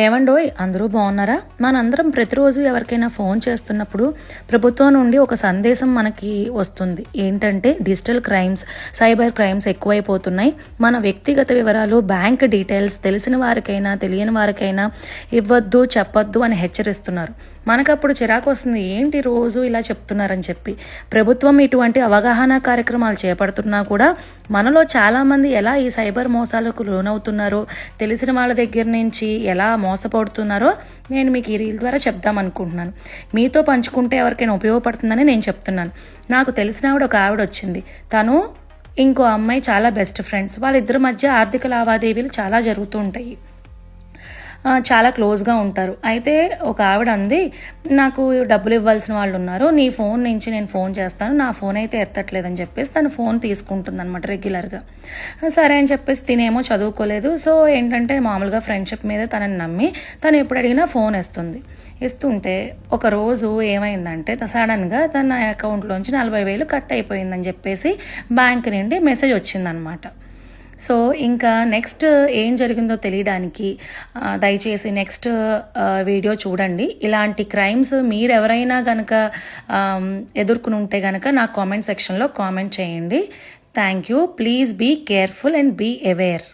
ఏమండోయ్ అందరూ బాగున్నారా? మనందరం ప్రతిరోజు ఎవరికైనా ఫోన్ చేస్తున్నప్పుడు ప్రభుత్వం నుండి ఒక సందేశం మనకి వస్తుంది. ఏంటంటే డిజిటల్ క్రైమ్స్, సైబర్ క్రైమ్స్ ఎక్కువైపోతున్నాయి. మన వ్యక్తిగత వివరాలు, బ్యాంక్ డీటెయిల్స్ తెలిసిన వారికైనా తెలియని వారికైనా ఇవ్వద్దు, చెప్పొద్దు అని హెచ్చరిస్తున్నారు. మనకప్పుడు చిరాకు వస్తుంది, ఏంటి రోజు ఇలా చెప్తున్నారని చెప్పి. ప్రభుత్వం ఇటువంటి అవగాహన కార్యక్రమాలు చేపడుతున్నా కూడా మనలో చాలామంది ఎలా ఈ సైబర్ మోసాలకు లోనవుతున్నారో, తెలిసిన వాళ్ళ దగ్గర నుంచి ఎలా మోసపోతున్నారో నేను మీకు ఈ రీల్ ద్వారా చెప్దామనుకుంటున్నాను. మీతో పంచుకుంటే ఎవరికైనా ఉపయోగపడుతుందని నేను చెప్తున్నాను. నాకు తెలిసిన ఒక ఆవిడ వచ్చింది. తను ఇంకో అమ్మాయి చాలా బెస్ట్ ఫ్రెండ్స్. వాళ్ళిద్దరి మధ్య ఆర్థిక లావాదేవీలు చాలా జరుగుతూ ఉంటాయి, చాలా క్లోజ్గా ఉంటారు. అయితే ఒక ఆవిడ అంది, నాకు డబ్బులు ఇవ్వాల్సిన వాళ్ళు ఉన్నారు, నీ ఫోన్ నుంచి నేను ఫోన్ చేస్తాను, నా ఫోన్ అయితే ఎత్తట్లేదని చెప్పేసి తను ఫోన్ తీసుకుంటుంది అనమాట రెగ్యులర్గా. సరే అని చెప్పేసి తినేమో చదువుకోలేదు. సో ఏంటంటే మామూలుగా ఫ్రెండ్షిప్ మీద తనని నమ్మి తను ఎప్పుడు అడిగినా ఫోన్ ఇస్తుంటే ఒకరోజు ఏమైందంటే సడన్గా తన అకౌంట్లోంచి 40,000 కట్ అయిపోయిందని చెప్పేసి బ్యాంక్ నుండి మెసేజ్ వచ్చిందనమాట. సో ఇంకా నెక్స్ట్ ఏం జరిగిందో తెలియడానికి దయచేసి నెక్స్ట్ వీడియో చూడండి. ఇలాంటి క్రైమ్స్ మీరు ఎవరైనా కనుక ఎదుర్కొని ఉంటే కనుక నాకు కామెంట్ సెక్షన్లో కామెంట్ చేయండి. Thank you. Please be careful and be aware.